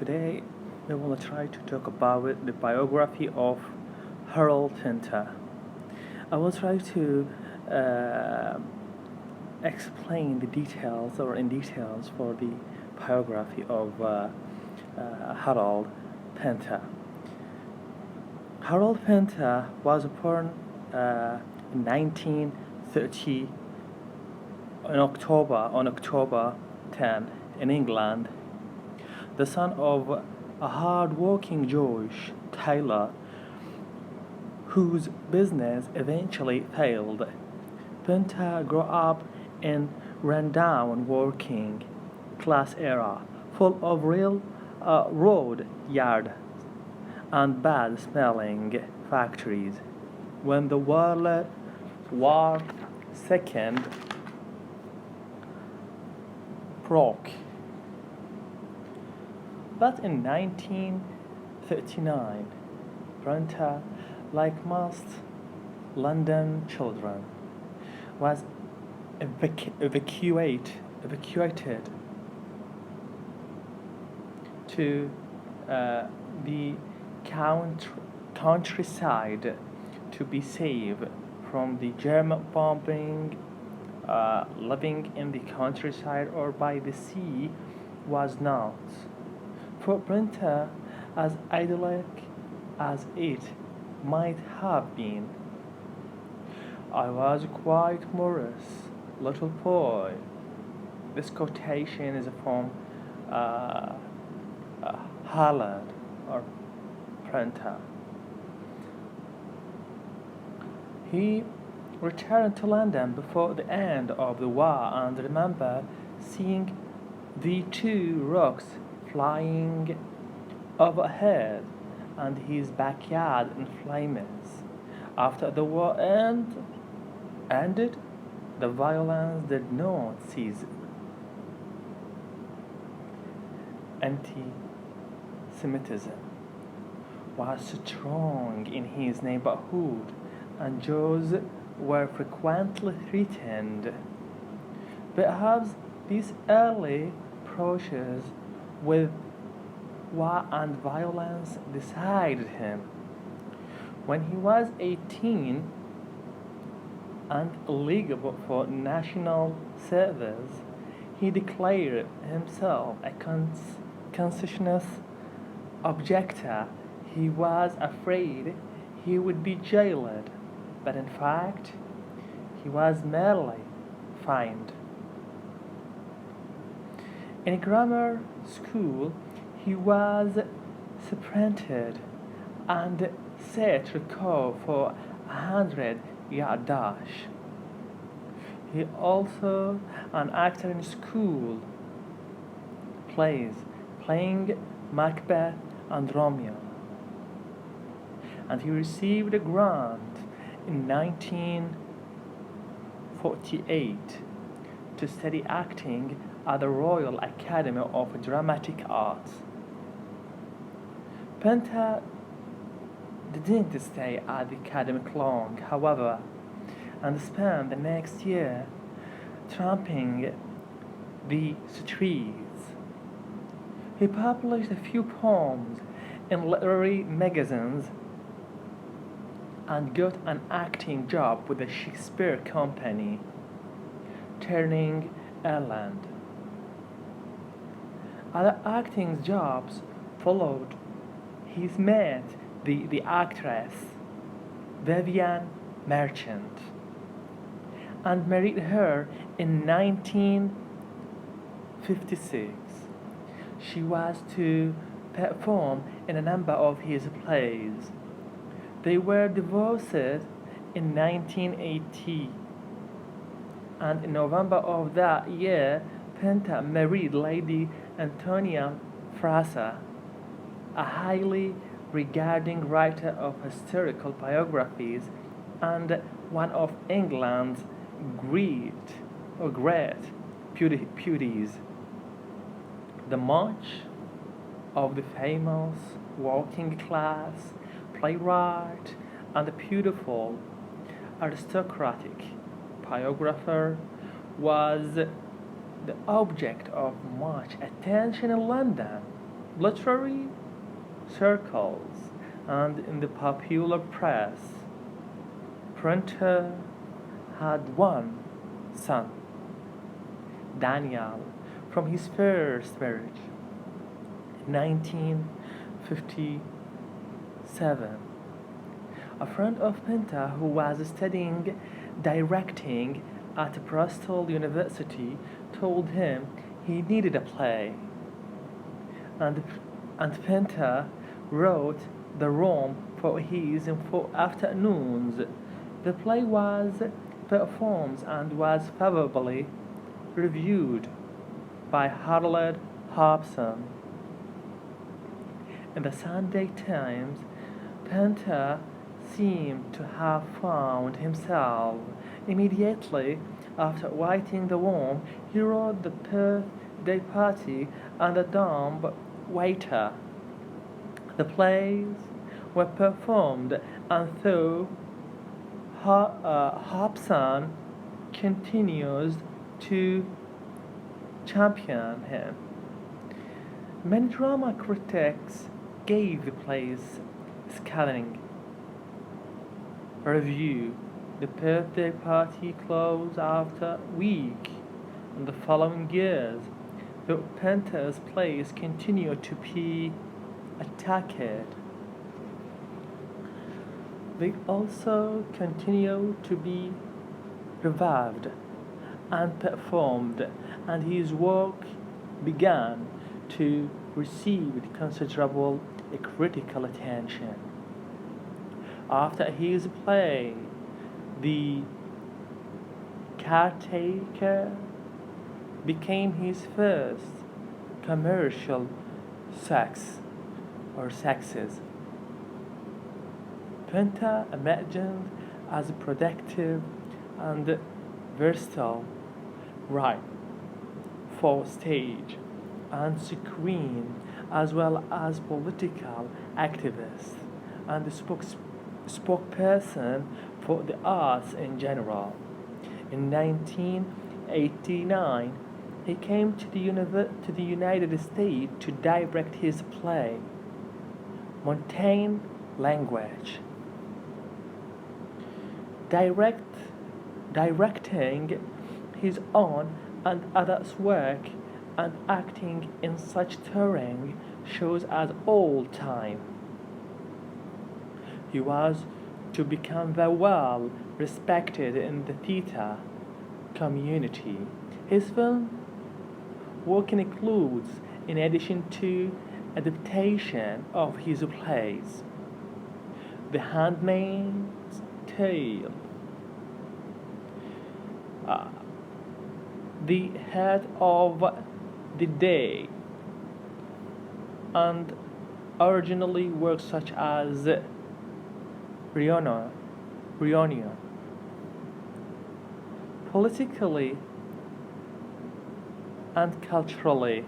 Today we will try to talk about the biography of Harold Pinter. I will try to uh, explain the details or in details for the biography of Harold Pinter. Harold Pinter was born in 1930 on October 10 in England, the son of a hard-working Jewish tailor whose business eventually failed. Pinter grew up in rundown working-class era, full of real road yards and bad-smelling factories. When the World War II broke, but in 1939, Pinter, like most London children, was evacuated to the countryside to be saved from the German bombing. Living in the countryside or by the sea was not, for Pinter, as idyllic as it might have been. I was quite Morris, little boy. This quotation is from Hallard or Pinter. He returned to London before the end of the war and remember seeing the two rocks flying overhead and his backyard in flames. After the war ended, the violence did not cease. Anti-Semitism was strong in his neighborhood, and Jews were frequently threatened. Perhaps these early approaches with war and violence decided him. When he was 18 and eligible for national service, he declared himself a conscientious objector. He was afraid he would be jailed, but in fact, he was merely fined. In grammar school, he was sprinted and set record for 100-yard dash. He also an actor in school plays, playing Macbeth and Romeo. And he received a grant in 1948 to study acting at the Royal Academy of Dramatic Arts. Pinter didn't stay at the academy long, however, and spent the next year tramping the streets. He published a few poems in literary magazines and got an acting job with the Shakespeare Company, turning Ireland. Other acting jobs followed. He met the actress Vivian Merchant and married her in 1956. She was to perform in a number of his plays. They were divorced in 1980, and in November of that year, Pinter married Lady Antonia Fraser, a highly regarded writer of historical biographies and one of England's great beauties. The much of the famous working class playwright and the beautiful aristocratic biographer was the object of much attention in London. literary circles and in the popular press. Pinter had one son, Daniel, from his first marriage in 1957. A friend of Pinter who was studying directing at Bristol University told him he needed a play, and, and Pinter wrote the room for his four afternoons. The play was performed and was favorably reviewed by Harold Hobson. In the Sunday Times, Pinter seemed to have found himself. Immediately after writing the Worm, he wrote the birthday party and the dumb waiter. The plays were performed, and though Hobson continues to champion him, many drama critics gave the plays scathing review. The birthday party closed after a week. In the following years, the Pinter's plays continued to be attacked. They also continued to be revived and performed, and his work began to receive considerable critical attention. After his play, The Caretaker became his first commercial success. Pinter emerged as a productive and versatile writer for stage and screen, as well as political activist and spokesperson for the arts in general. In 1989, he came to the United States to direct his play, Mountain Language. Directing his own and others' work and acting in such touring shows as all time. He was to become very well respected in the theater community. His film work includes, in addition to adaptation of his plays, The Handmaid's Tale, The Head of the Day, and originally works such as Reunion. Politically and culturally,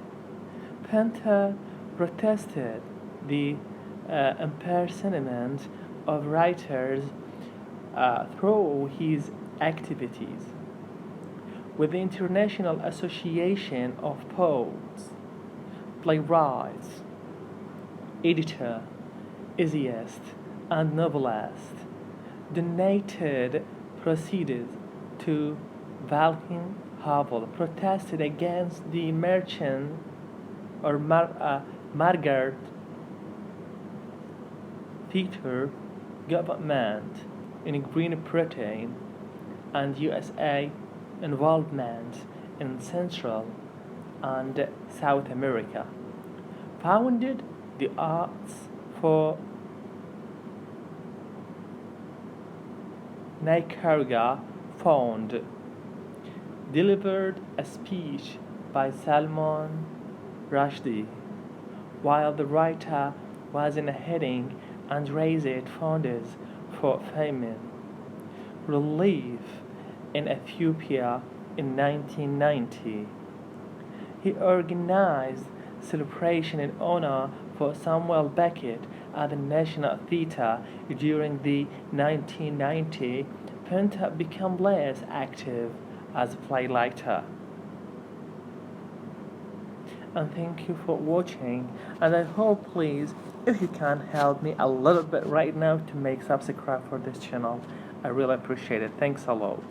Pinter protested the imprisonment of writers through his activities with the International Association of Poets, Playwrights, Editor, Essayists, and Novelists, donated proceeds to Vaillant Havel, protested against the Merchant or Margaret Theatre government in Great Britain, and USA involvement in Central and South America, founded the Arts for Nicaragua Fund, delivered a speech by Salman Rushdie while the writer was in hiding, and raised funds for famine relief in Ethiopia in 1990. He organized celebration in honor for Samuel Beckett at the National Theatre during the 1990. Pinter became less active as a playwright. and thank you for watching. And I hope, please, if you can help me a little bit right now to make subscribe for this channel, I really appreciate it. Thanks a lot.